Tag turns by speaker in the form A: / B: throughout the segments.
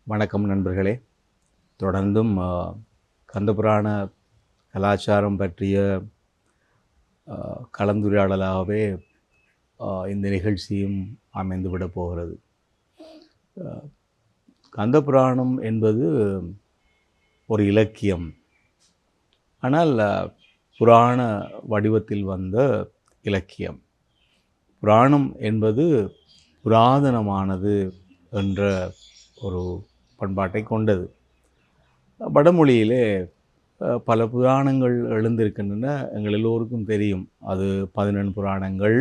A: வணக்கம் நண்பர்களே. தொடர்ந்தும் கந்தபுராண கலாச்சாரம் பற்றிய கலந்துரையாடலாகவே இந்த நிகழ்ச்சியும் அமைந்துவிடப் போகிறது. கந்தபுராணம் என்பது ஒரு இலக்கியம். ஆனால் புராண வடிவத்தில் வந்த இலக்கியம். புராணம் என்பது புராதனமானது என்ற ஒரு பண்பாட்டை கொண்டது. வடமொழியிலே பல புராணங்கள் எழுந்திருக்கின்றன. எங்கள் எல்லோருக்கும் தெரியும். அது 11 புராணங்கள்,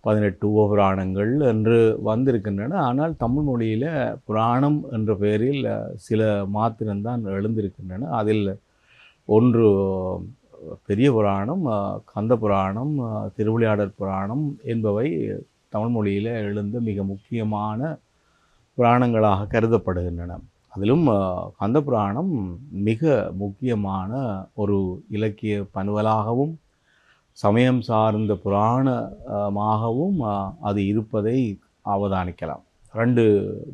A: 18 உபபுராணங்கள் என்று வந்திருக்கின்றன. ஆனால் தமிழ் மொழியில் புராணம் என்ற பெயரில் சில மாத்திரம்தான் எழுந்திருக்கின்றன. அதில் ஒன்று பெரிய புராணம், கந்த புராணம், திருவிளையாடற் புராணம் என்பவை தமிழ் மொழியில் எழுந்த மிக முக்கியமான புராணங்களாக கருதப்படுகின்றன. அதிலும் கந்த புராணம் மிக முக்கியமான ஒரு இலக்கிய பனுவலாகவும் சமயம் சார்ந்த புராணமாகவும் அது இருப்பதை அவதானிக்கலாம். 2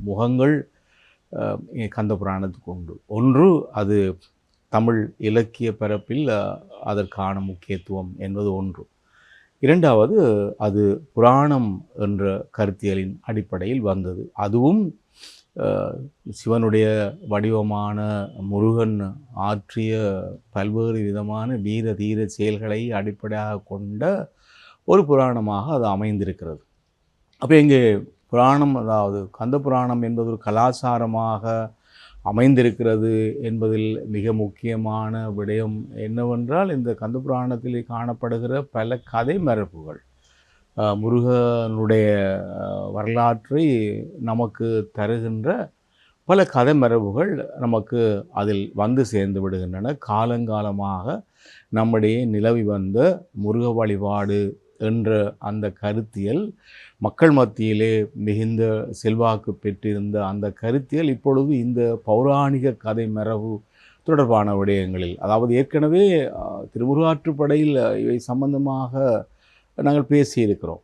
A: முகங்கள் கந்த புராணத்துக்கு உண்டு. ஒன்று, அது தமிழ் இலக்கிய பரப்பில் அதற்கான முக்கியத்துவம் என்பது ஒன்று. இரண்டாவது, அது புராணம் என்ற கருத்தியலின் அடிப்படையில் வந்தது. அதுவும் சிவனுடைய வடிவமான முருகன் ஆற்றிய பல்வேறு விதமான வீர தீர செயல்களை அடிப்படையாக கொண்ட ஒரு புராணமாக அது அமைந்திருக்கிறது. அப்போ இங்கே புராணம், அதாவது கந்த புராணம் என்பது ஒரு கலாச்சாரமாக அமைந்திருக்கிறது என்பதில் மிக முக்கியமான விடயம் என்னவென்றால், இந்த கந்த புராணத்தில் காணப்படுகிற பல கதை மரபுகள், முருகனுடைய வரலாற்றை நமக்கு தருகின்ற பல கதை மரபுகள் நமக்கு அதில் வந்து சேர்ந்து விடுகின்றன. காலங்காலமாக நம்முடைய நிலவி வந்த முருக வழிபாடு என்ற அந்த கருத்தியல், மக்கள் மத்தியிலே மிகுந்த செல்வாக்கு பெற்றிருந்த அந்த கருத்தியல் இப்பொழுது இந்த பௌராணிக கதை மரபு தொடர்பான விடயங்களில், அதாவது ஏற்கனவே திருமுருகாற்றுப்படையில் இவை சம்பந்தமாக நாங்கள் பேசியிருக்கிறோம்.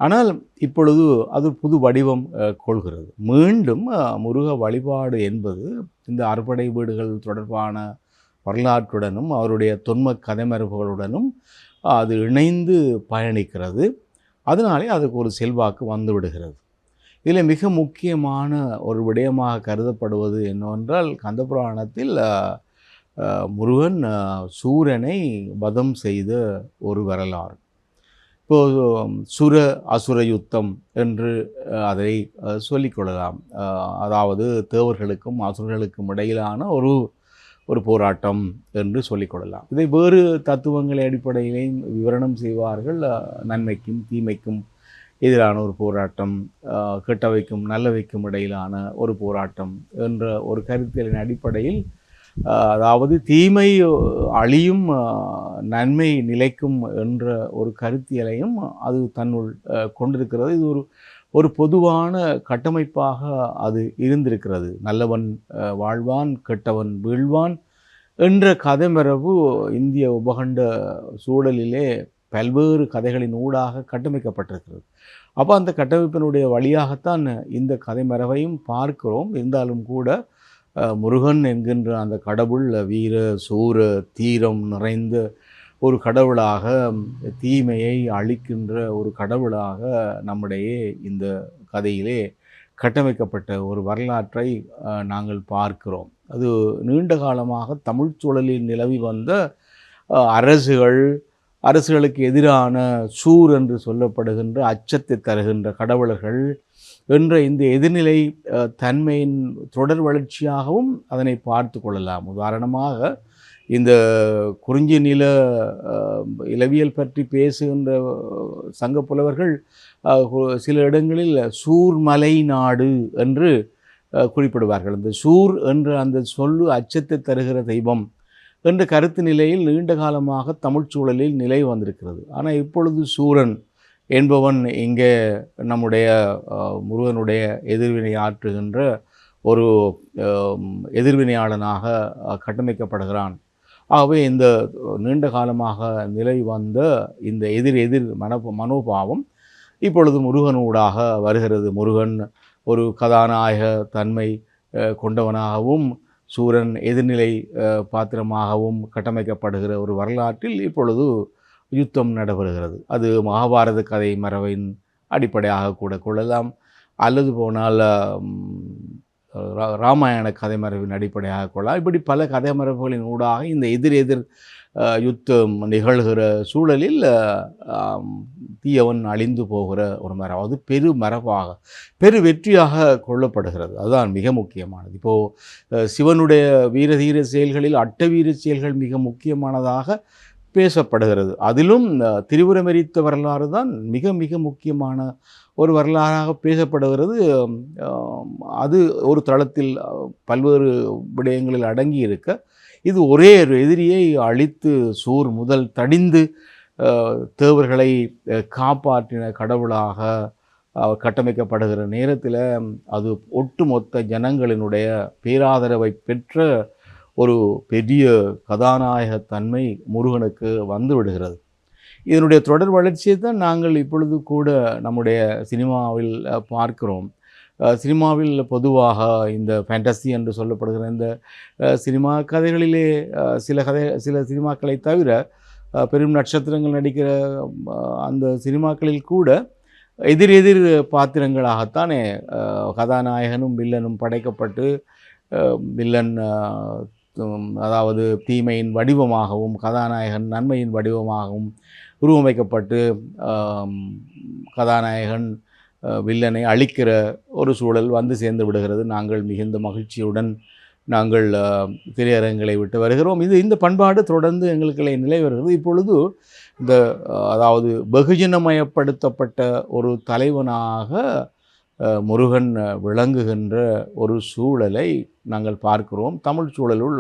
A: ஆனால் இப்பொழுது அது புது வடிவம் கொள்கிறது. மீண்டும் முருக வழிபாடு என்பது இந்த அறுபடை வீடுகள் தொடர்பான வரலாற்றுடனும் அவருடைய தொன்ம கதைமரபுகளுடனும் அது இணைந்து பயணிக்கிறது. அதனாலே அதுக்கு ஒரு செல்வாக்கு வந்து விடுகிறது. இதில் மிக முக்கியமான ஒரு விடயமாக கருதப்படுவது என்னவென்றால், கந்தபுராணத்தில் முருகன் சூரனை வதம் செய்த ஒரு வரலாறு. இப்போது சுர அசுர யுத்தம் என்று அதை சொல்லிக்கொள்ளலாம். அதாவது தேவர்களுக்கும் அசுரர்களுக்கும் இடையிலான ஒரு போராட்டம் என்று சொல்லிக்கொள்ளலாம். இதை வேறு தத்துவங்களை அடிப்படையிலேயும் விவரணம் செய்வார்கள். நன்மைக்கும் தீமைக்கும் எதிரான ஒரு போராட்டம், கெட்டவைக்கும் நல்லவைக்கும் இடையிலான ஒரு போராட்டம் என்ற ஒரு கருத்தியலின் அடிப்படையில், அதாவது தீமை அழியும் நன்மை நிலைக்கும் என்ற ஒரு கருத்தியலையும் அது தன்னுள் கொண்டிருக்கிறது. இது ஒரு பொதுவான கட்டமைப்பாக அது இருந்திருக்கிறது. நல்லவன் வாழ்வான், கெட்டவன் வீழ்வான் என்ற கதைமரபு இந்திய உபகண்ட சூழலிலே பல்வேறு கதைகளின் ஊடாக கட்டமைக்கப்பட்டிருக்கிறது. அப்போ அந்த கட்டமைப்பினுடைய வழியாகத்தான் இந்த கதைமரபையும் பார்க்கிறோம். இருந்தாலும் கூட முருகன் என்கின்ற அந்த கடவுள் வீர சூர தீரம் நிறைந்த ஒரு கடவுளாக, தீமையை அழிக்கின்ற ஒரு கடவுளாக நம்முடைய இந்த கதையிலே கட்டமைக்கப்பட்ட ஒரு வரலாற்றை நாங்கள் பார்க்கிறோம். அது நீண்ட காலமாக தமிழ் சூழலில் நிலவி வந்த அரசுகளுக்கு எதிரான சூர் என்று சொல்லப்படுகின்ற அச்சத்தை தருகின்ற கடவுளர்கள் என்ற இந்த எதிர்நிலை தன்மையின் தொடர் வளர்ச்சியாகவும் அதனை பார்த்து கொள்ளலாம். உதாரணமாக, இந்த குறிஞ்சி நில இலவியல் பற்றி பேசுகின்ற சங்க புலவர்கள் சில இடங்களில் சூர்மலை நாடு என்று குறிப்பிடுவார்கள். இந்த சூர் என்ற அந்த சொல்லு அச்சத்தை தருகிற தெய்வம் என்ற கருத்து நிலையில் நீண்ட காலமாக தமிழ் சூழலில் நிலை வந்திருக்கிறது. ஆனால் இப்பொழுது சூரன் என்பவன் இங்கே நம்முடைய முருகனுடைய எதிர்வினை ஆற்றுகின்ற ஒரு எதிர்வினையாளனாக கட்டமைக்கப்படுகிறான். ஆகவே இந்த நீண்ட காலமாக நிலை வந்த இந்த எதிர் மனோபாவம் இப்பொழுது முருகனூடாக வருகிறது. முருகன் ஒரு கதாநாயக தன்மை கொண்டவனாகவும் சூரன் எதிர்நிலை பாத்திரமாகவும் கட்டமைக்கப்படுகிற ஒரு வரலாற்றில் இப்பொழுது யுத்தம் நடைபெறுகிறது. அது மகாபாரத கதை மரபின் அடிப்படையாக கூட கொள்ளலாம், அல்லது போனால் ராமாயண கதை மரபின் அடிப்படையாக கொள்ளலாம். இப்படி பல கதை மரபுகளின் ஊடாக இந்த எதிர் யுத்தம் நிகழ்கிற சூழலில் தீயவன் அழிந்து போகிற ஒரு மரபு, அது பெரு மரபாக பெரு வெற்றியாக கொள்ளப்படுகிறது. அதுதான் மிக முக்கியமானது. இப்போது சிவனுடைய வீரதீர செயல்களில் அட்டவீர செயல்கள் மிக முக்கியமானதாக பேசப்படுகிறது. அதிலும் திரிபுரமெரித்த வரலாறு தான் மிக மிக முக்கியமான ஒரு வரலாறாக பேசப்படுகிறது. அது ஒரு தளத்தில் பல்வேறு விடயங்களில் அடங்கி இருக்க, இது ஒரே ஒரு எதிரியை அழித்து சூர் முதல் தடிந்து தேவர்களை காப்பாற்றின கடவுளாக கட்டமைக்கப்படுகிற நேரத்தில் அது ஒட்டுமொத்த ஜனங்களினுடைய பேராதரவை பெற்ற ஒரு பெரிய கதாநாயகத்தன்மை முருகனுக்கு வந்து விடுகிறது. இதனுடைய தொடர் வளர்ச்சியை தான் நாங்கள் இப்பொழுது கூட நம்முடைய சினிமாவில் பார்க்கிறோம். சினிமாவில் பொதுவாக இந்த ஃபேண்டசி என்று சொல்லப்படுகிற இந்த சினிமா கதைகளிலே சில சினிமாக்களை தவிர பெரும் நட்சத்திரங்கள் நடிக்கிற அந்த சினிமாக்களில் கூட எதிர் பாத்திரங்களாகத்தானே கதாநாயகனும் வில்லனும் படைக்கப்பட்டு, வில்லன் அதாவது தீமையின் வடிவமாகவும் கதாநாயகன் நன்மையின் வடிவமாகவும் உருவமைக்கப்பட்டு கதாநாயகன் வில்லனை அழிக்கிற ஒரு சூழல் வந்து சேர்ந்து விடுகிறது. நாங்கள் மிகுந்த மகிழ்ச்சியுடன் நாங்கள் திரையரங்களை விட்டு வருகிறோம். இந்த பண்பாடு தொடர்ந்து எங்களுக்கு நிலை வருகிறது. இப்பொழுது அதாவது வெகுஜனமயப்படுத்தப்பட்ட ஒரு தலைவனாக முருகன் விளங்குகின்ற ஒரு சூழலை நாங்கள் பார்க்கிறோம். தமிழ் சூழலுள்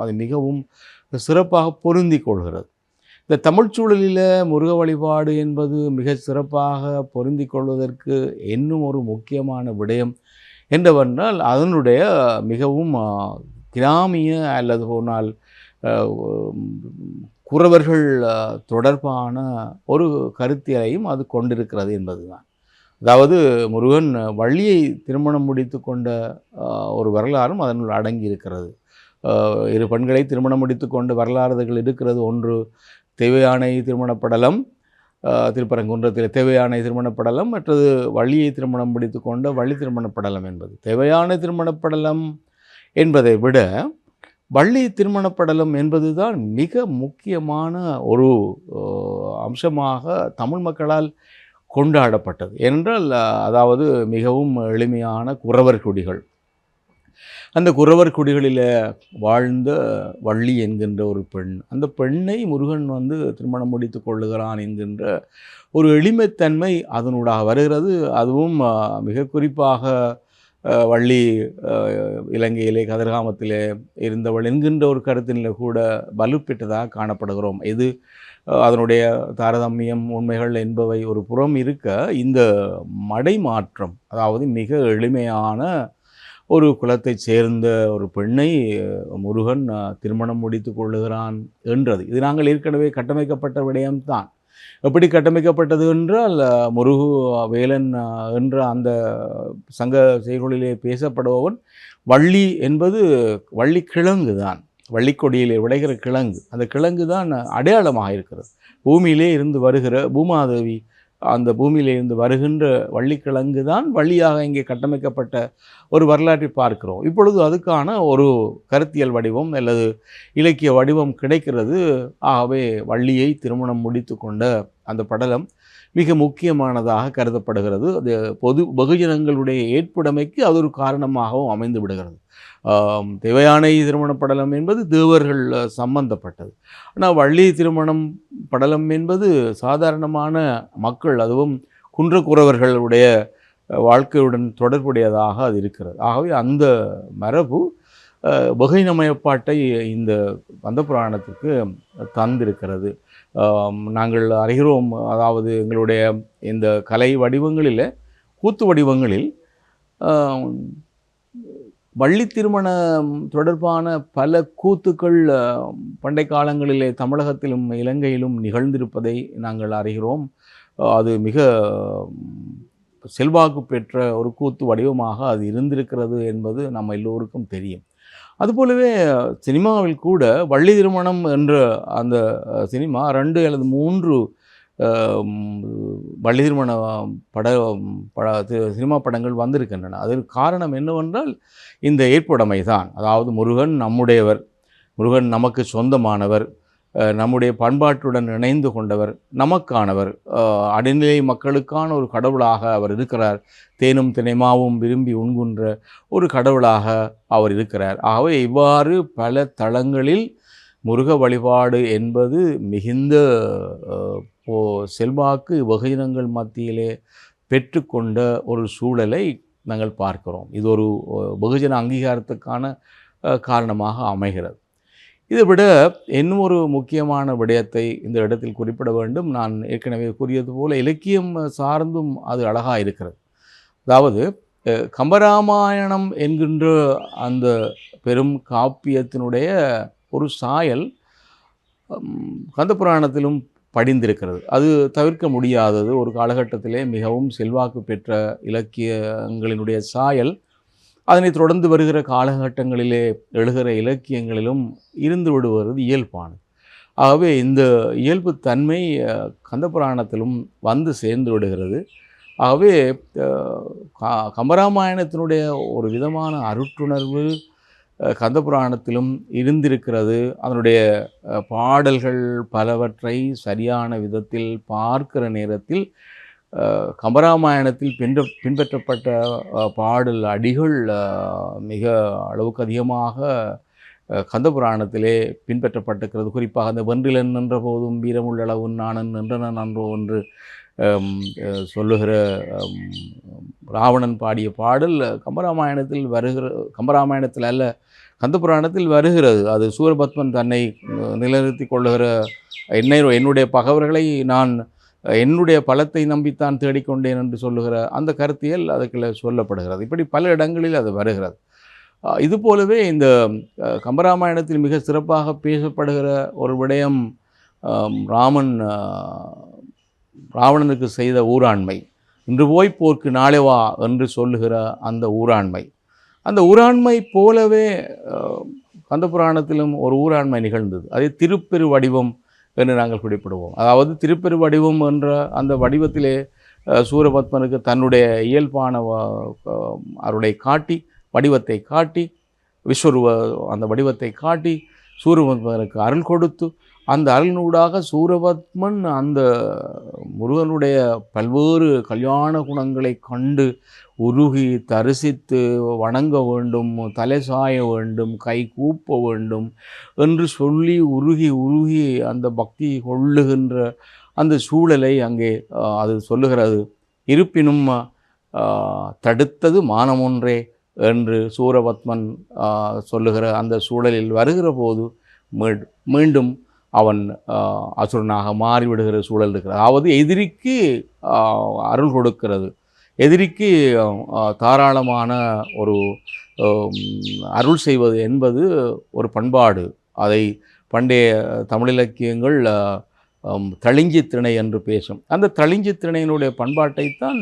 A: அது மிகவும் சிறப்பாக பொருந்தி கொள்கிறது. இந்த தமிழ் சூழலில் முருக வழிபாடு என்பது மிக சிறப்பாக பொருந்தி கொள்வதற்கு இன்னும் ஒரு முக்கியமான விடயம் என்னவென்றால், அதனுடைய மிகவும் கிராமிய அல்லது போனால் குறவர்கள் தொடர்பான ஒரு கருத்தியலையும் அது கொண்டிருக்கிறது என்பதுதான். அதாவது முருகன் வள்ளியை திருமணம் முடித்து கொண்ட ஒரு வரலாறும் அதனுள் அடங்கி இருக்கிறது. இரு பெண்களை திருமணம் முடித்து கொண்ட வரலாறுகள் இருக்கிறது. ஒன்று தேவயானை திருமணப்படலம், திருப்பரங்குன்றத்தில் தேவயானை திருமணப்படலம், மற்றது வள்ளியை திருமணம் முடித்து கொண்ட வள்ளி திருமணப்படலம் என்பது. தேவயானை திருமணப்படலம் என்பதை விட வள்ளி திருமணப்படலம் என்பது தான் மிக முக்கியமான ஒரு அம்சமாக தமிழ் மக்களால் கொண்டாடப்பட்டது. ஏனென்றால் அதாவது மிகவும் எளிமையான குறவர் குடிகள், அந்த குறவர் குடிகளில் வாழ்ந்த வள்ளி என்கின்ற ஒரு பெண், அந்த பெண்ணை முருகன் திருமணம் முடித்து கொள்ளுகிறான் என்கின்ற ஒரு எளிமைத்தன்மை அதனூடாக வருகிறது. அதுவும் மிக குறிப்பாக வள்ளி இலங்கையிலே கதிர்காமத்திலே இருந்தவள் என்கின்ற ஒரு கருத்தினில் கூட வலுப்பெற்றதாக காணப்படுகிறோம். இது அதனுடைய தாரதமியம் உண்மைகள் என்பவை ஒரு புறம் இருக்க, இந்த மடை மாற்றம், அதாவது மிக எளிமையான ஒரு குலத்தை சேர்ந்த ஒரு பெண்ணை முருகன் திருமணம் முடித்து கொள்ளுகிறான் என்றது, இது நாங்கள் ஏற்கனவே கட்டமைக்கப்பட்ட விடயம்தான். எப்படி கட்டமைக்கப்பட்டது என்றால், முருகு வேலன் என்ற அந்த சங்க செய்கொழிலே பேசப்படுபவன் வள்ளி என்பது வள்ளி கிழங்கு தான், வள்ளிக்கொடியிலே விளைகிற கிழங்கு, அந்த கிழங்கு தான் அடையாளமாக இருக்கிறது. பூமியிலே இருந்து வருகிற பூமாதேவி, அந்த பூமியிலே இருந்து வருகின்ற வள்ளிக்கிழங்கு தான் வள்ளியாக இங்கே கட்டமைக்கப்பட்ட ஒரு வரலாற்றை பார்க்கிறோம். இப்பொழுது அதுக்கான ஒரு கருத்தியல் வடிவம் அல்லது இலக்கிய வடிவம் கிடைக்கிறது. ஆகவே வள்ளியை திருமணம் முடித்து கொண்ட அந்த படலம் மிக முக்கியமானதாக கருதப்படுகிறது. அது வெகுஜனங்களுடைய ஏற்புடைமைக்கு அது ஒரு காரணமாகவும் அமைந்து விடுகிறது. தேவயானை திருமண படலம் என்பது தேவர்கள் சம்பந்தப்பட்டது. ஆனால் வள்ளி திருமணம் படலம் என்பது சாதாரணமான மக்கள், அதுவும் குன்றக்குறவர்களுடைய வாழ்க்கையுடன் தொடர்புடையதாக அது இருக்கிறது. ஆகவே அந்த மரபு வெகுஜனமயப்பாட்டை இந்த கந்த புராணத்துக்கு தந்திருக்கிறது. நாங்கள் அறிகிறோம், அதாவது எங்களுடைய இந்த கலை வடிவங்களில், கூத்து வடிவங்களில் வள்ளி திருமணம் தொடர்பான பல கூத்துக்கள் பண்டை காலங்களிலே தமிழகத்திலும் இலங்கையிலும் நிகழ்ந்திருப்பதை நாங்கள் அறிகிறோம். அது மிக செல்வாக்கு பெற்ற ஒரு கூத்து வடிவமாக அது இருந்திருக்கிறது என்பது நம்ம எல்லோருக்கும் தெரியும். அதுபோலவே சினிமாவில் கூட வள்ளி திருமணம் என்ற அந்த சினிமா 2 அல்லது 3 வள்ளி திருமண பட பட சினிமா படங்கள் வந்திருக்கின்றன. அதற்கு காரணம் என்னவென்றால் இந்த ஏற்புடைமை தான். அதாவது முருகன் நம்முடையவர், முருகன் நமக்கு சொந்தமானவர், நம்முடைய பண்பாட்டுடன் இணைந்து கொண்டவர், நமக்கானவர், அடிநிலை மக்களுக்கான ஒரு கடவுளாக அவர் இருக்கிறார். தேனும் தினைமாவும் விரும்பி உண்கின்ற ஒரு கடவுளாக அவர் இருக்கிறார். ஆகவே இவ்வாறு பல தளங்களில் முருக வழிபாடு என்பது மிகுந்த செல்வாக்கு வெகுஜனங்கள் மத்தியிலே பெற்றுக்கொண்ட ஒரு சூழலை நாங்கள் பார்க்கிறோம். இது ஒரு வெகுஜன அங்கீகாரத்துக்கான காரணமாக அமைகிறது. இதை விட இன்னும் ஒரு முக்கியமான விடயத்தை இந்த இடத்தில் குறிப்பிட வேண்டும். நான் ஏற்கனவே கூறியது போல இலக்கியம் சார்ந்தும் அது அழகாக இருக்கிறது. அதாவது கம்பராமாயணம் என்கின்ற அந்த பெரும் காப்பியத்தினுடைய ஒரு சாயல் கந்தபுராணத்திலும் படிந்திருக்கிறது. அது தவிர்க்க முடியாதது. ஒரு காலகட்டத்திலே மிகவும் செல்வாக்கு பெற்ற இலக்கியங்களினுடைய சாயல் அதனை தொடர்ந்து வருகிற காலகட்டங்களிலே எழுகிற இலக்கியங்களிலும் இருந்து விடுவது இயல்பானது. ஆகவே இந்த இயல்பு தன்மை கந்தபுராணத்திலும் வந்து சேர்ந்து விடுகிறது. ஆகவே கம்பராமாயணத்தினுடைய ஒரு விதமான அருட்டுணர்வு கந்தபுராணத்திலும் இருந்திருக்கிறது. அதனுடைய பாடல்கள் பலவற்றை சரியான விதத்தில் பார்க்கிற நேரத்தில் கம்பராமாயணத்தில் பின்பற்றப்பட்ட பாடல் அடிகள் மிக அளவுக்கு அதிகமாக கந்தபுராணத்திலே பின்பற்றப்பட்டிருக்கிறது. குறிப்பாக அந்த வென்றிலன் நின்ற போதும் வீரமுள்ளளவும் நாணன் நின்றனன் அன்றோ என்று சொல்லுகிற ராவணன் பாடிய பாடல் கம்பராமாயணத்தில் கம்பராமாயணத்தில் அல்ல, கந்தபுராணத்தில் வருகிறது. அது சூரபத்மன் தன்னை நிலைநிறுத்தி கொள்ளுகிற என்னுடைய பகைவர்களை நான் என்னுடைய பலத்தை நம்பித்தான் தேடிக்கொண்டேன் என்று சொல்லுகிற அந்த கருத்தியல் அதுக்குள்ள சொல்லப்படுகிறது. இப்படி பல இடங்களில் அது வருகிறது. இதுபோலவே இந்த கம்பராமாயணத்தில் மிக சிறப்பாக பேசப்படுகிற ஒரு விடயம் ராவணனுக்கு செய்த ஊராண்மை. இன்று போய் போர்க்கு நாளை வா என்று சொல்லுகிற அந்த ஊராண்மை, அந்த ஊராண்மை போலவே கந்தபுராணத்திலும் ஒரு ஊராண்மை நிகழ்ந்தது. அதை திருப்பெரு வடிவம் என்று நாங்கள் குறிப்பிடுவோம். அதாவது திருப்பெரு வடிவம் என்ற அந்த வடிவத்திலே சூரபத்மனுக்கு தன்னுடைய இயல்பான அருளை காட்டி, வடிவத்தை காட்டி, விஸ்வரூப அந்த வடிவத்தை காட்டி சூரபத்மனுக்கு அருள் கொடுத்து, அந்த அருளினூடாக சூரபத்மன் அந்த முருகனுடைய பல்வேறு கல்யாண குணங்களை கண்டு உருகி தரிசித்து வணங்க வேண்டும், தலை சாய வேண்டும், கை கூப்ப வேண்டும் என்று சொல்லி உருகி அந்த பக்தி கொள்ளுகின்ற அந்த சூழலை அங்கே அது சொல்லுகிறது. இருப்பினும் தடுத்தது மானமொன்றே என்று சூரபத்மன் சொல்லுகிற அந்த சூழலில் வருகிற போது மீண்டும் அவன் அசுரனாக மாறிவிடுகிற சூழல் இருக்கிறது. அதாவது எதிரிக்கு அருள் கொடுக்கிறது, எதிரிக்கு தாராளமான ஒரு அருள் செய்வது என்பது ஒரு பண்பாடு. அதை பண்டைய தமிழிலக்கியங்கள் தளிஞ்சி திணை என்று பேசும். அந்த தளிஞ்சி திணையினுடைய பண்பாட்டைத்தான்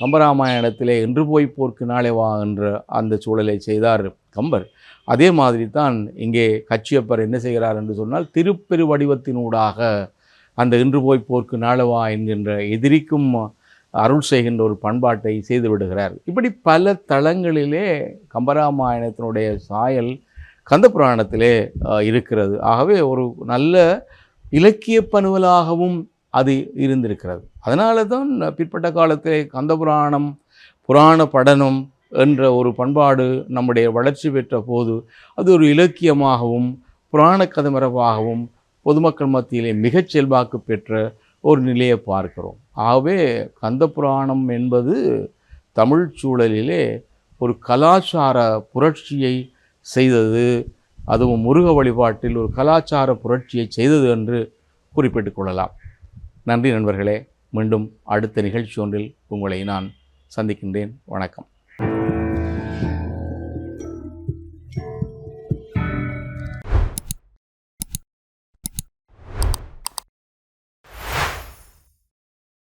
A: கம்பராமாயணத்திலே இன்று போய் போர்க்கு நாளை வா என்ற அந்த சூழலை செய்தார் கம்பர். அதே மாதிரி தான் இங்கே கச்சியப்பர் என்ன செய்கிறார் என்று சொன்னால், திருப்பெரு வடிவத்தினூடாக அந்த இன்று போய் போர்க்கு நாளவா என்கின்ற எதிரிக்கும் அருள் செய்கின்ற ஒரு பண்பாட்டை செய்து விடுகிறார். இப்படி பல தளங்களிலே கம்பராமாயணத்தினுடைய சாயல் கந்தபுராணத்திலே இருக்கிறது. ஆகவே ஒரு நல்ல இலக்கிய பணுவலாகவும் அது இருந்திருக்கிறது. அதனால தான் பிற்பட்ட காலத்திலே கந்தபுராணம், புராண படனம் என்ற ஒரு பண்பாடு நம்முடைய வளர்ச்சி பெற்ற போது அது ஒரு இலக்கியமாகவும் புராண கதைமரபாகவும் பொதுமக்கள் மத்தியிலே மிகச் செல்வாக்கு பெற்ற ஒரு நிலையை பார்க்கிறோம். ஆகவே கந்தபுராணம் என்பது தமிழ் சூழலிலே ஒரு கலாச்சார புரட்சியை செய்தது, அதுவும் முருக வழிபாட்டில் ஒரு கலாச்சார புரட்சியை செய்தது என்று குறிப்பிட்டுக் கொள்ளலாம். நன்றி நண்பர்களே. மீண்டும் அடுத்த நிகழ்ச்சி ஒன்றில் உங்களை நான் சந்திக்கின்றேன். வணக்கம்.